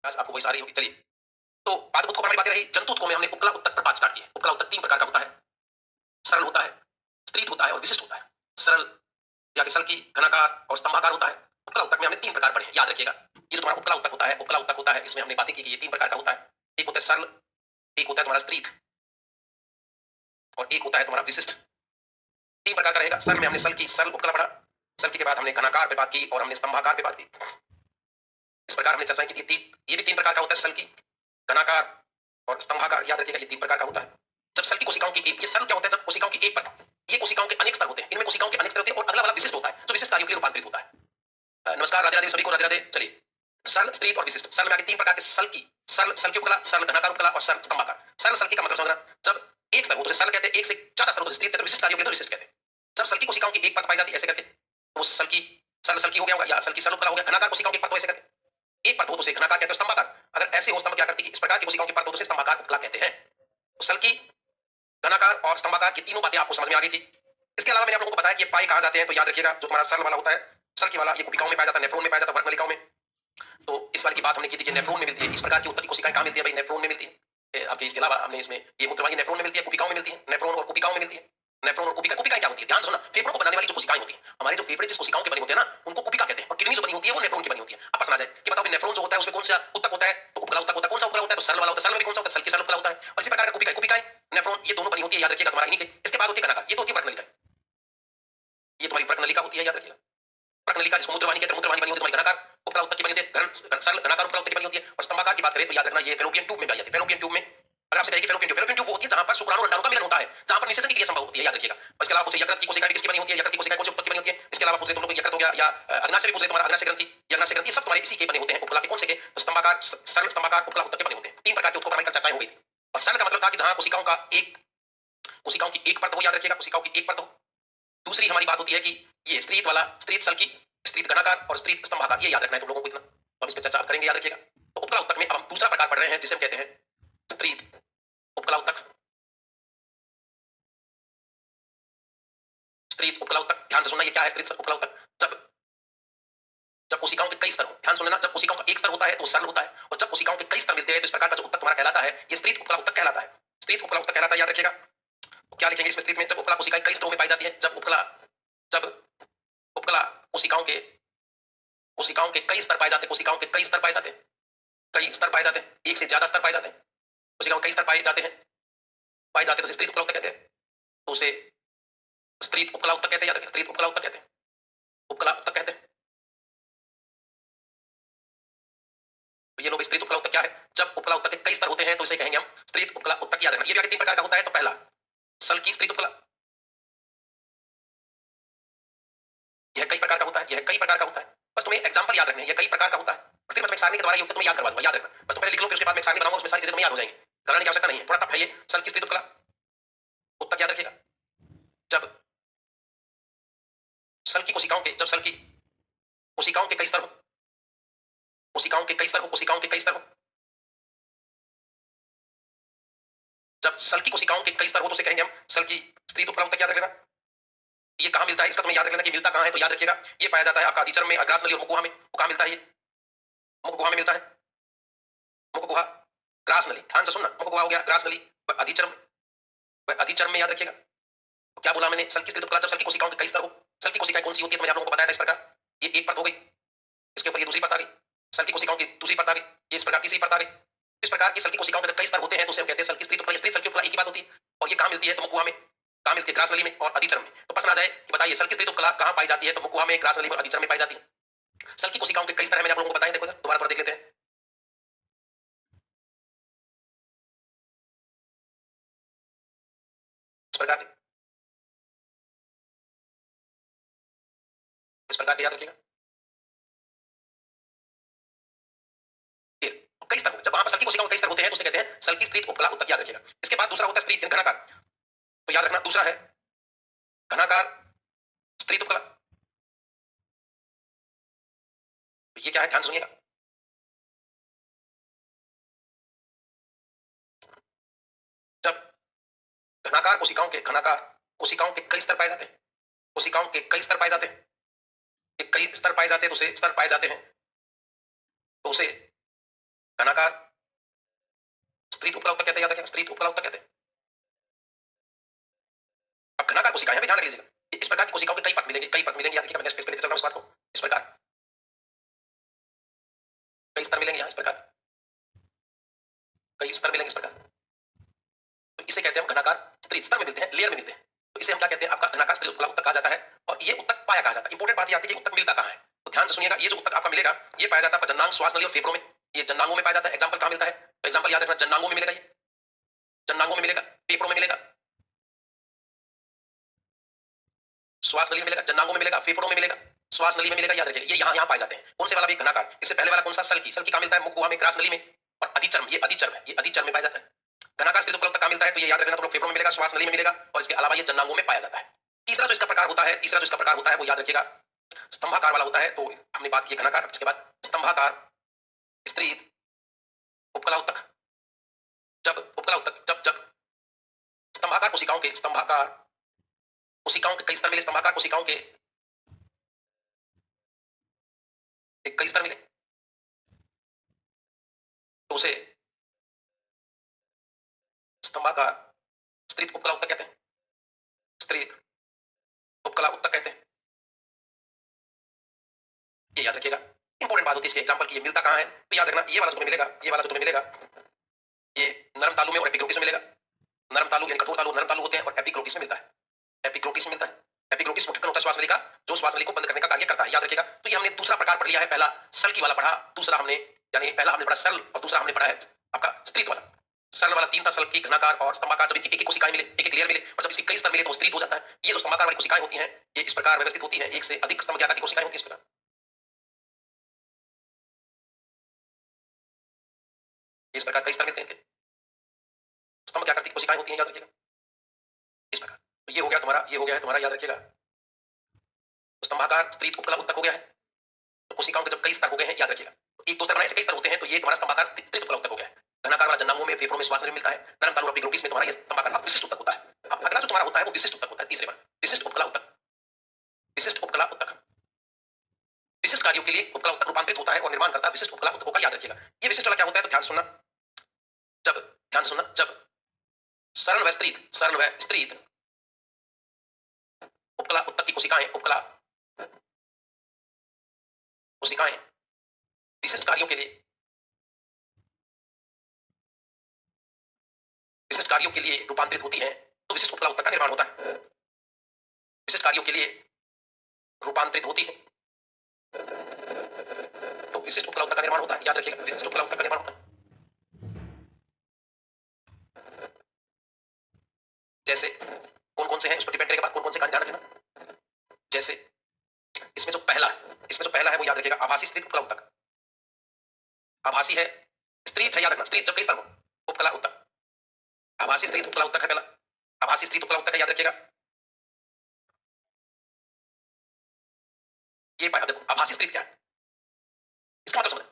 आज आपको वही सारी होगी। चलिए, तो बात उत्तकों पर हमारी बातें रही। जंतु उत्तकों में हमने उपकला उत्तक पर बात स्टार्ट की है। उपकला उत्तक 3 प्रकार का होता है। सरल होता है, स्त्रीत होता है और विशिष्ट होता है। सरल या कि सल्की, घनाकार और स्तंभाकार होता है। उपकला उत्तक में हमने 3 प्रकार पढ़े हैं, याद रखिएगा। ये जो तुम्हारा उपकला उत्तक होता है, उपकला उत्तक होता है, इसमें हमने बातें की कि ये 3 प्रकार का होता है। एक होता है सरल, एक होता है तुम्हारा स्त्रीत और एक होता है तुम्हारा विशिष्ट। 3 प्रकार का रहेगा। सरल में हमने सरल उपकला पढ़ा। सल्की के बाद हमने घनाकार पे बात की और हमने स्तंभाकार पे बात की। इस प्रकार हमने चर्चा की थी। ये भी 3 प्रकार का होता है, सल्की, घनाकार और स्तंभाकार। याद रखिएगा, ये 3 प्रकार का होता है। जब सेल की कोशिकाओं की एक, ये सरल क्या होता है? जब कोशिकाओं की एक परत, ये कोशिकाओं के अनेक स्तर होते हैं, इनमें कोशिकाओं के अनेक स्तर होते हैं और अगला वाला विशिष्ट होता है, जो विशिष्ट कार्यों के लिए रूपांतरित होता है। नमस्कार, राधे राधे सभी को, राधे राधे। चलिए, सरल, स्त्रीत और विशिष्ट। सरल में आगे 3 प्रकार के सल की, सरल, सल की उपकला, सरल घनाकार उपकला और सरल स्तंभाकार। सरल सल की का मतलब समझना, जब एक स्तर हो तो सरल कहते हैं, एक से ज्यादा स्तर हो तो स्त्रीत कहते हैं, विशिष्ट कार्यों के लिए तो विशिष्ट कहते हैं। जब सल की कोशिकाओं की एक परत पाई जाती है ऐसे करके, तो वो सल की, सरल सल की हो गया होगा या सल की सरल उपकला हो गया। घनाकार कोशिकाओं की परत हो ऐसे करके, एक परत हो तो उसे घनाकार कहते हैं, स्तंभाकार। अगर ऐसे हो स्तंभ क्या करती है, इस प्रकार की कोशिकाओं की परत हो तो उसे स्तंभाकार उपकला कहते हैं। तो सल की, घनाकार और स्तंभाकार की तीनों बातें आपको समझ में आ गई थी। इसके अलावा मैंने आप लोगों को बताया कि ये पाए कहां जाते हैं, तो याद रखिएगा, जो तुम्हारा सरल वाला होता है, सरल वाला ये कुपिकाओं में पाया जाता है, नेफ्रॉन में पाया जाता है, वर्गनलिकाओं में। तो इस वाली की बात हमने की थी कि नेफ्रॉन में मिलती है। इस प्रकार की उत्पत्ति कोशिकाएं कहां मिलती है भाई? नेफ्रॉन में मिलती है। आपके इसके अलावा हमने इसमें ये मूत्रवाहिनी नेफ्रॉन में मिलती है, कुपिकाओं में मिलती है, नेफ्रॉन और कुपिकाओं में मिलती है। नेफ्रॉन और कुपिका, कुपिकाएं क्या होती है? ध्यान से सुनना, फेफड़ों को बनाने वाली जो कोशिकाएं होती हैं, हमारे जो फेफड़े जिस कोशिकाओं के बने होते हैं ना, उनको कुपिका कहते हैं। और किडनी जो बनी होती है वो नेफ्रॉन की बनी होती है। अब प्रश्न आ जाए कि बताओ नेफ्रॉन जो होता है उसमें कौन सा उत्तक होता है? तो उपकला उत्तक होता है। कौन सा उपकला होता है? तो सरल वाला होता है। सरल में भी कौन सा होता है? सल्की सरल उपकला होता है। और इसी प्रकार का कुपिकाएं, कुपिकाएं, नेफ्रॉन, ये दोनों बनी होती है, याद रखिएगा, तुम्हारा इन्हीं के। इसके बाद होती है घनाकार, ये तो होती है वर्गनलिका। ये तुम्हारी वर्गनलिका होती है, याद रखिएगा। वर्गनलिका जिसको मूत्रवाहिनी कहते हैं, मूत्रवाहिनी बनी होती है तुम्हारी घनाकार उपकला उत्तक की बनी होती है, सरल घनाकार उपकला उत्तक की बनी होती है। और स्तंभाकार की बात करें तो याद रखना, ये फैलोपियन ट्यूब में पाई जाती है। फैलोपियन ट्यूब में अगर आपसे कहें कि फैलोपियन ट्यूब, फैलोपियन ट्यूब वो होती है जहां पर शुक्राणु और अंडाणु का मिलन होता है, जहां पर निषेचन की क्रिया संभव होती है, याद रखिएगा। और इसके अलावा पूछे यकृत की कोशिका किसकी बनी होती है? यकृत की कोशिका कौन सी उत्तक की बनी होती है? इसके अलावा पूछे तुम लोग यकृत हो गया, या अग्नाशय भी पूछे तुम्हारा, अग्नाशय ग्रंथि, ये अग्नाशय ग्रंथि सब तुम्हारे इसी के बने होते हैं, उपकला के। कौन से के? तो स्तंभाकार, सरल स्तंभाकार उपकला उत्तक के बने होते हैं। 3 प्रकार के उत्तकों पर चर्चा हो गई थी। और सरल का मतलब था कि जहां कोशिकाओं का एक, कोशिकाओं की एक परत हो, याद रखिएगा, कोशिकाओं की एक परत हो। दूसरी हमारी बात होती है कि ये स्त्रीत वाला, स्त्रीत सल्की, स्त्रीत घनाकार और स्त्रीत स्तंभाकार, ये याद रखना है तुम लोगों को इतना। तो हम इस पर चर्चा करेंगे, याद रखिएगा। तो उपकला उत्तक में अब हम दूसरा प्रकार पढ़ रहे हैं जिसे हम कहते हैं स्त्रीत उपकला उत्तक। स्त्रीत उपकला उत्तक, ध्यान से सुनना, ये क्या है स्त्रीत उपकला उत्तक? जब जब कोशिकाओं के कई स्तर हो, ध्यान सुन लेना, जब कोशिकाओं का एक स्तर होता है तो सरल होता है, और जब कोशिकाओं के कई स्तर मिलते हैं तो इस प्रकार का जो उत्तक तुम्हारा कहलाता है, ये स्त्रीत उपकला उत्तक कहलाता है। स्त्रीत उपकला उत्तक कहलाता है, याद रखिएगा। तो क्या लिखेंगे इसमें? स्त्रीत में जब उपकला कोशिकाएं कई स्तरों में पाई जाती है, जब उपकला कोशिकाओं के कई स्तर पाए जाते हैं, कोशिकाओं के कई स्तर पाए जाते हैं, कई स्तर पाए जाते हैं, एक से ज्यादा स्तर पाए जाते हैं, कोशिकाओं के कई स्तर पाए जाते हैं, तो उसे स्त्रीत उपकला उत्तक कहते हैं। तो उसे स्त्रीत उपकला उत्तक कहते हैं, याद रखिएगा, स्त्रीत उपकला उत्तक कहते हैं, उपकला उत्तक कहते हैं। तो ये लोग स्त्रीत उपकला उत्तक क्या है? जब उपकला उत्तक के कई स्तर होते हैं तो इसे कहेंगे हम स्त्रीत उपकला उत्तक, याद रखना। ये भी आगे 3 प्रकार का होता है। तो पहला सल्की स्त्रीत उपकला, यह कई प्रकार का होता है, यह कई प्रकार का होता है। बस तुम्हें एग्जांपल याद रखने हैं, यह कई प्रकार का होता है। फिर मैं तुम्हें सारणी के द्वारा ये उत्तर तुम्हें याद करवा दूंगा, याद रखना। बस तुम पहले लिख लो, फिर उसके बाद मैं सारणी बनाऊंगा, उसमें सारी चीजें तुम्हें याद हो जाएंगी। घबराने की आवश्यकता नहीं है, थोड़ा टफ है ये। सल्की स्त्रीत उपकला उत्तक, याद रखिएगा। जब सल की कोशिकाओं के, जब सल की कोशिकाओं के कई स्तर हो, कोशिकाओं के कई स्तर हो, कोशिकाओं के कई स्तर हो, जब सल की कोशिकाओं के कई स्तर हो तो उसे कहेंगे हम सल की स्त्रीत उपकला उत्तक, याद रखना। ये कहां मिलता है इसका तुम्हें याद रखना कि मिलता कहां है, तो याद रखिएगा, ये पाया जाता है आपका अधिचर्म में, अग्रास नली और मुख गुहा में। वो कहां मिलता है? ये मुख गुहा में मिलता है। मुख गुहा, ग्रास नली, ध्यान से सुनना, मुख गुहा हो गया, ग्रास नली, अधिचर्म, अधिचर्म में, याद रखिएगा। तो क्या बोला मैंने? सल की स्त्रीत उपकला जब सल की कोशिकाओं के कई स्तर हो। सल की कोशिकाएं कौन सी होती है? तो मैंने आप लोगों को बताया था इस प्रकार, ये एक परत हो गई, इसके ऊपर ये दूसरी परत आ गई, सल की कोशिकाओं की दूसरी परत आ गई, ये इस प्रकार तीसरी परत आ गई। इस प्रकार की सल की कोशिकाओं के कई स्तर होते हैं तो उसे हम कहते हैं सल की स्त्रीत उपकला। स्त्रीत सल की उपकला एक ही बात होती है। और ये कहां मिलती है? तो मुख गुहा में। कहां मिलती है? ग्रास नली में और अधिचर्म में। तो प्रश्न आ जाए कि बताइए सल की स्त्रीत उपकला कहां पाई जाती है? तो मुख गुहा में, ग्रास नली में और अधिचर्म में पाई जाती है। सल की कोशिकाओं के कई स्तर है, मैंने आप लोगों को बताया, देखो इधर दोबारा थोड़ा देख लेते हैं। इस प्रकार के, इस प्रकार के, याद रखिएगा। फिर कई स्तर हो, जब वहां पर सल की कोशिकाओं के कई स्तर होते हैं तो उसे कहते हैं सल की स्त्रीत उपकला उत्तक, याद रखिएगा। इसके बाद दूसरा होता है स्त्रीत घनाकार। तो याद रखना, दूसरा है घनाकार स्त्रीत उपकला। तो ये क्या है? ध्यान सुनिएगा। जब घनाकार कोशिकाओं के कई स्तर पाए जाते हैं, कोशिकाओं के कई स्तर पाए जाते हैं, कई स्तर पाए जाते हैं, तो उसे स्तर पाए जाते हैं, तो उसे घनाकार स्त्रीत उपकला उत्तक कहते हैं, याद रखें, स्त्रीत उपकला उत्तक कहते हैं। अब घनाकार कोशिकाएं हैं, ध्यान रख लीजिएगा, इस प्रकार की कोशिकाओं के कई पथ मिलेंगे, कई पथ मिलेंगे, याद रखिएगा, मैं नेक्स्ट पेज पे लेकर चल रहा हूं इस बात को। इस प्रकार कई स्तर मिलेंगे, यहां इस प्रकार कई स्तर मिलेंगे इस प्रकार। तो इसे कहते हैं हम घनाकार स्त्रीत, स्तर में मिलते हैं, लेयर में मिलते हैं। तो इसे हम क्या कहते हैं, आपका घनाकार स्त्रीत उपकला उत्तक कहा जाता है। और ये उत्तक पाया कहा जाता है। इंपॉर्टेंट बात ये आती है कि उत्तक मिलता कहां है, तो ध्यान से सुनिएगा, ये जो उत्तक आपका मिलेगा ये पाया जाता है जननांग, श्वास नली और फेफड़ों में। ये जननांगों में पाया जाता है। एग्जांपल कहां मिलता है, तो एग्जांपल याद रखना, जननांगों में मिलेगा, ये जननांगों में मिलेगा, फेफड़ों में मिलेगा, श्वास नली में मिलेगा, जननांगों में मिलेगा, फेफड़ों में मिलेगा, श्वास नली में मिलेगा, याद रखिएगा, ये यहां पाए जाते हैं। कौन से वाला भी घनाकार, इससे पहले वाला कौन सा, सल्की, सल्की कहां मिलता है, मुख गुहा में, ग्रास नली में, और अधिचर्म, ये अधिचर्म है, ये अधिचर्म में पाया जाता है। घनाकार स्त्रीत उपकला उत्तक कहां मिलता है, तो ये याद रखना, तो फेफड़ों में मिलेगा, श्वास नली में मिलेगा, और इसके अलावा ये जननांगों में पाया जाता है। तीसरा जो इसका प्रकार होता है, तीसरा जो इसका प्रकार होता है वो याद रखिएगा स्तंभाकार वाला होता है। तो हमने बात की घनाकार, इसके बाद स्तंभाकार स्त्रीत उपकला उत्तक। जब उपकला उत्तक, जब जब स्तंभाकार कोशिकाओं के, स्तंभाकार कोशिकाओं के कई स्तर मिले, स्तंभाकार कोशिकाओं के कई स्तर मिले, तो उसे स्तंभाकार स्त्रीत उपकला उत्तक कहते हैं, स्त्रीत उपकला उत्तक कहते हैं। ये याद रखिएगा, इंपॉर्टेंट बात होती है इसके एग्जांपल की, ये मिलता कहां है, तो याद रखना, ये वाला जो तुम्हें मिलेगा, ये वाला जो तुम्हें मिलेगा, ये नरम तालु में और एपिग्लोटिस में मिलेगा। नरम तालु यानी कठोर तालु, नरम तालु होते हैं, और एपिग्लोटिस में मिलता है, एपिग्लोटिस में मिलता है। एपिग्लोटिस वो ढक्कन होता है श्वास नली का, जो श्वास नली को बंद करने का कार्य करता है, याद रखिएगा। तो ये हमने दूसरा प्रकार पढ़ लिया है, पहला सल्की वाला पढ़ा, दूसरा हमने, यानी पहला हमने पढ़ा सरल और दूसरा हमने पढ़ा है आपका स्त्रीत वाला। सरल वाला तीन था, सल्की, घनाकार और स्तंभाकार। जब एक एक कोशिकाएं मिले, एक एक लेयर मिले, और जब इसके कई स्तर मिले तो वो स्त्रीत हो जाता है। ये जो स्तंभाकार वाली कोशिकाएं होती हैं, ये इस प्रकार व्यवस्थित होती हैं, एक से अधिक स्तंभ ज्ञाता की कोशिकाएं होती हैं इस प्रकार, इस प्रकार कई स्तर मिलते हैं इनके, स्तंभ क्या करती कोशिकाएं होती हैं, याद रखिएगा इस प्रकार। तो ये हो गया तुम्हारा, ये हो गया है तुम्हारा, याद रखिएगा। तो स्तंभाकार स्त्रीत उपकला उत्तक हो गया है। तो कोशिकाओं के जब कई स्तर हो गए हैं, याद रखिएगा, एक दो स्तर बनाए, ऐसे कई स्तर होते हैं, तो ये तुम्हारा स्तंभाकार स्त्रीत उपकला उत्तक हो गया है। घनाकार वाला जननांगों में, फेफड़ों में, श्वास नली में मिलता है। नरम तालु और एपिग्लोटिस में तुम्हारा ये स्तंभाकार विशिष्ट उत्तक होता है। अब अगला जो तुम्हारा होता है वो विशिष्ट उत्तक होता है, तीसरे बार विशिष्ट उपकला उत्तक, विशिष्ट उपकला उत्तक। विशिष्ट कार्यों के लिए उपकला उत्तक रूपांतरित होता है और निर्माण करता है विशिष्ट उपकला उत्तकों का, याद रखिएगा। ये विशिष्ट वाला क्या होता है, तो ध्यान सुनना, जब ध्यान सुनना, जब सरल व स्त्रीत, सरल व स्त्रीत उपकला उत्तक की कोशिकाएं, उपकला कोशिकाएं विशिष्ट कार्यों के लिए, विशिष्ट कार्यों के लिए रूपांतरित होती हैं, तो विशिष्ट उपकला उत्तक का निर्माण होता है। विशिष्ट कार्यों के लिए रूपांतरित होती है तो विशिष्ट उपकला उत्तक का निर्माण होता है, याद रखिएगा, विशिष्ट उपकला उत्तक का निर्माण होता है। जैसे कौन कौन से हैं उस पर डिपेंड करेगा बात, कौन कौन से कार्य, ध्यान रखना। जैसे इसमें जो पहला है, इसमें जो पहला है वो याद रखिएगा आभासी स्त्रीत उपकला उत्तक। आभासी है, स्त्रीत है, याद रखना, स्त्रीत जब कई स्तर हो, उपकला उत्तक, आभासी स्त्रीत उपकला उत्तक है पहला, आभासी स्त्रीत उपकला उत्तक है, याद रखिएगा। ये देखो आभासी स्त्रीत क्या है, इसका मतलब समझ,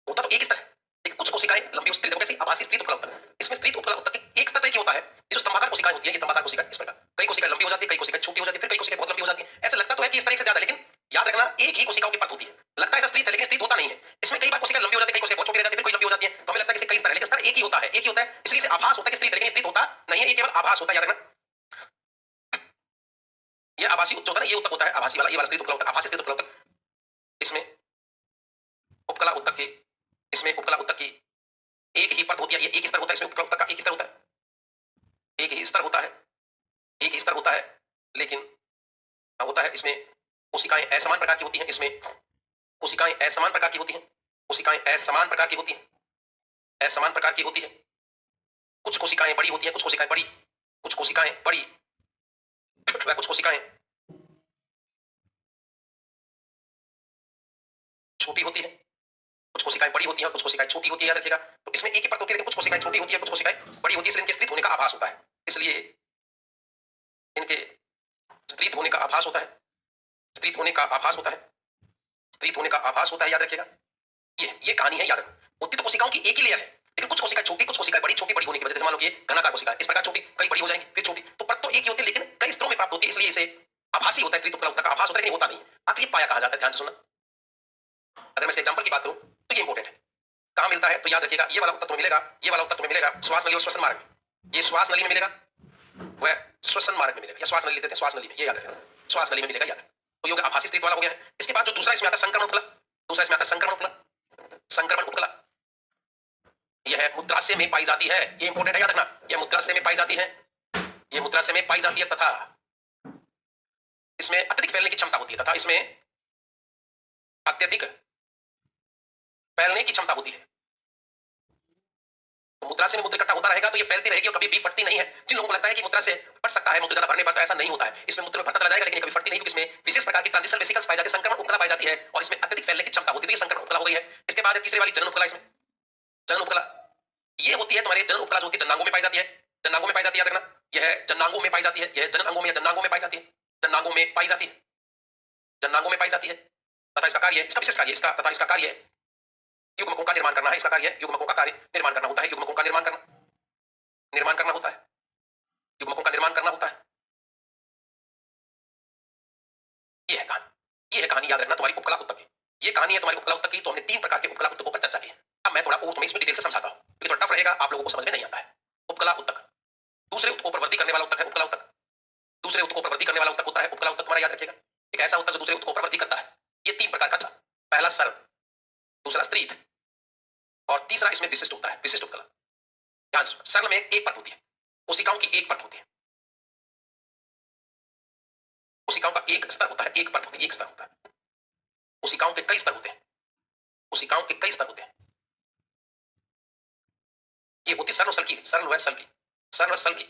होता तो एक स्तर है, लेकिन कुछ कोशिकाएं लंबी स्त्रीत हो, कैसे आभासी स्त्रीत उपकला उत्तक। इसमें स्त्रीत उपकला उत्तक एक स्तर तक ही होता है। ये जो स्तंभाकार कोशिकाएं होती है, ये स्तंभाकार कोशिका इस प्रकार, कई कोशिकाएं लंबी हो जाती है, कई कोशिकाएं छोटी हो जाती है, फिर कई कोशिकाएं बहुत लंबी हो जाती है। ऐसा लगता तो है कि इस तरह से ज्यादा, लेकिन याद रखना एक ही कोशिकाओं की पथ होती है, लगता है ऐसा स्त्रीत है, लेकिन स्त्रीत होता नहीं है। इसमें कई बार कोशिकाएं लंबी हो जाती है, कई कोशिकाएं बहुत छोटी रह जाती है, फिर कोई लंबी हो जाती है, तो हमें लगता है कि कई स्तर है, लेकिन स्तर एक ही होता है, एक ही होता है। इसलिए इसे आभास होता है कि स्त्रीत है, लेकिन स्त्रीत होता नहीं है, ये केवल आभास होता है, याद रखना। ये आभासी जो होता है, ये उत्तक होता है आभासी वाला, ये वाला स्त्रीत उपकला उत्तक, आभासी स्त्रीत उपकला उत्तक। इसमें उपकला उत्तक के, इसमें उपकला उत्तक की एक ही पथ होती है, ये एक स्तर होता है, इसमें उपकला उत्तक का एक स्तर होता है, एक ही स्तर होता है, एक ही स्तर होता है, लेकिन होता है इसमें कोशिकाएं असमान प्रकार की होती हैं, इसमें कोशिकाएं असमान प्रकार की होती हैं, कोशिकाएं असमान प्रकार की होती हैं, असमान प्रकार की होती है। कुछ कोशिकाएं बड़ी होती हैं, कुछ कोशिकाएं बड़ी, कुछ कोशिकाएं बड़ी व कुछ कोशिकाएं छोटी होती है, कुछ कोशिकाएं बड़ी होती हैं, कुछ कोशिकाएं छोटी होती है, याद रखिएगा। तो इसमें एक ही परत होती है, लेकिन कुछ कोशिकाएं छोटी होती है, कुछ कोशिकाएं बड़ी होती है, इसलिए इनके स्त्रीत होने का आभास होता है, इसलिए इनके स्त्रीत होने का आभास होता है, स्त्रीत होने का आभास होता है, स्त्रीत होने का आभास होता है, याद रखिएगा। ये कहानी है, याद रखो। होती तो कोशिकाओं की एक ही लेयर है, लेकिन कुछ कोशिकाएं छोटी, कुछ कोशिकाएं बड़ी, छोटी बड़ी होने की वजह से, मान लो कि घनाकार कोशिका इस प्रकार छोटी, कई बड़ी हो जाएंगी, फिर छोटी, तो परत तो एक ही होती है, लेकिन कई स्तरों में प्राप्त होती है, इसलिए इसे आभासी होता है, स्त्रीत उपकला उत्तक का आभास होता है, लेकिन होता नहीं है। आखिर ये पाया कहा जाता है, ध्यान से सुनना। अगर मैं इस एग्जांपल की बात करूं तो ये इंपॉर्टेंट है। कहां मिलता है? तो याद रखिएगा ये वाला उत्तर तुम्हें मिलेगा, ये वाला उत्तर तुम्हें मिलेगा श्वास नली और श्वसन मार्ग में। ये श्वास नली में मिलेगा, वह श्वसन मार्ग में मिलेगा, या श्वास नली लेते हैं, श्वास नली में, ये याद रखिएगा, श्वास नली में मिलेगा याद। तो योग आभासी स्थिति वाला हो गया है। इसके बाद जो दूसरा इसमें आता है संक्रमण उपकला, दूसरा इसमें आता है संक्रमण उपकला। संक्रमण उपकला यह मूत्राशय में पाई जाती है, ये इंपॉर्टेंट है याद रखना, यह मूत्राशय में पाई जाती है, ये मूत्राशय में पाई जाती है तथा इसमें अत्यधिक फैलने की क्षमता होती है, तथा इसमें अत्यधिक फैलने की क्षमता होती है। तो मूत्राशय में मूत्र इकट्ठा होता रहेगा तो ये फैलती रहेगी और कभी भी फटती नहीं है। जिन लोगों को लगता है कि मूत्राशय फट सकता है मूत्र ज्यादा भरने पर, तो ऐसा नहीं होता है। इसमें मूत्र में फटता चला जाएगा लेकिन कभी फटती नहीं, क्योंकि इसमें विशेष प्रकार की ट्रांजिशन वेसिकल्स पाई जाती है, संक्रमण उपकला पाई जाती है और इसमें अत्यधिक फैलने की क्षमता होती है। तो ये संक्रमण उपकला हो गई है। इसके बाद तीसरी वाली जनन उपकला, इसमें जनन उपकला ये होती है तुम्हारे जनन उपकला जो कि जन्नांगों में पाई जाती है, जन्नांगों में पाई जाती है, याद रखना यह जन्नांगों में पाई जाती है, यह जनन अंगों में या जन्नांगों में पाई जाती है, जन्नांगों में पाई जाती है, जन्नांगों में पाई जाती है तथा इसका कार्य, इसका विशेष कार्य, इसका तथा इसका कार्य युग्मकों का निर्माण करना है। इसका कार्य युग्मकों का कार्य निर्माण करना होता है, युग्मकों का निर्माण करना होता है, युग्मकों का निर्माण करना होता है। ये है कहानी, ये है कहानी, याद रखना तुम्हारी उपकला उत्तक की, ये कहानी है तुम्हारी उपकला उत्तक की। तो हमने 3 प्रकार के उपकला उत्तकों पर चर्चा की है। अब मैं थोड़ा तुम्हें इसमें डिटेल से समझाता हूं, क्योंकि थोड़ा टफ रहेगा, आप लोगों को समझ में नहीं आता है। उपकला उत्तक दूसरे उत्तकों पर वृद्धि करने वाला उत्तक है। उपकला उत्तक दूसरे उत्तकों पर वृद्धि करने वाला उत्तक होता है। उपकला उत्तक तुम्हारा याद रखिएगा एक ऐसा उत्तक जो दूसरे उत्तकों पर वृद्धि करता है। ये 3 प्रकार का था, पहला सरल, दूसरा स्त्रीथ और तीसरा इसमें विशिष्ट होता है, विशिष्ट उपकला। ध्यान से सरल में एक परत होती है, कोशिकाओं की एक परत होती है, कोशिकाओं का एक स्तर होता है, एक परत होती है, एक स्तर होता है। कोशिकाओं के कई स्तर होते हैं, कोशिकाओं के कई स्तर होते हैं। ये होती सरल सल की, सरल व सल की, सरल व सल की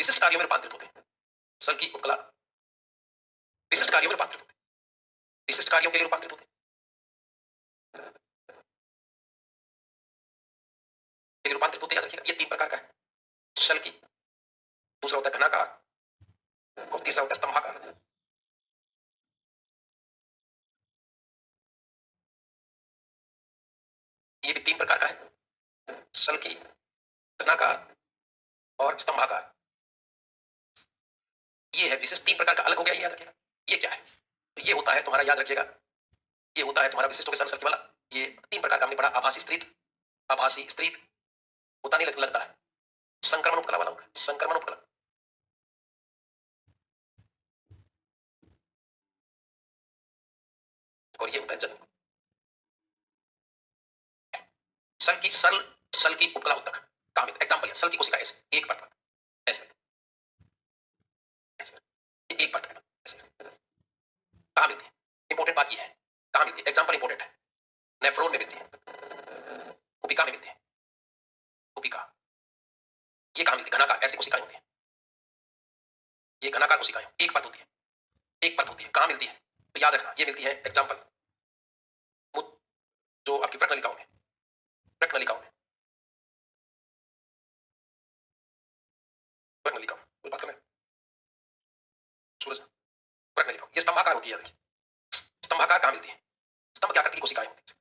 विशिष्ट कार्यों में रूपांतरित होते हैं। सल की उपकला विशिष्ट कार्यों में रूपांतरित होते हैं, विशिष्ट कार्यों के लिए रूपांतरित होते हैं, रूपांतरित होते हैं। याद रखिएगा ये 3 प्रकार का है, शल की, दूसरा होता है घनाकार और तीसरा होता है स्तंभाकार। ये भी 3 प्रकार का है, शल की, घनाकार और स्तंभाकार। ये है विशिष्ट 3 प्रकार का, अलग हो गया, याद रखिएगा। ये क्या है? तो ये होता है तुम्हारा, याद रखिएगा, ये होता है तुम्हारा विशिष्ट सरल वाला। ये 3 प्रकार का हमने पढ़ा, आभासी स्त्रीथ, आभासी स्त्रीथ होता नहीं लगता है, संक्रमण उपकला वाला होता है, संक्रमण उपकला, और ये होता है जन्म। सल की सरल, सल की उपकला उत्तक कहां मिलता है? एग्जांपल है, सल की कोशिका ऐसे एक परत, ऐसे ऐसे एक परत है, ऐसे कहां मिलती है? इंपॉर्टेंट बात ये है, कहां मिलती है? एग्जांपल इंपॉर्टेंट है, नेफ्रॉन में मिलती है, कुपिका में मिलती है, कुपिका। ये कहां मिलती है? घनाकार, ऐसी कोशिकाएं होती है, ये घनाकार कोशिकाएं, एक परत होती है, एक परत होती है, कहां मिलती है? तो याद रखना ये मिलती है, एग्जांपल जो आपकी व्रत नलिकाओं में, व्रत नलिकाओं में, व्रत नलिकाओं में बात करें, सूरज, व्रत नलिकाओं, ये स्तंभाकार होती है। देखिए स्तंभाकार कहां मिलती है? स्तंभ क्या करती है? कोशिकाएं होती है,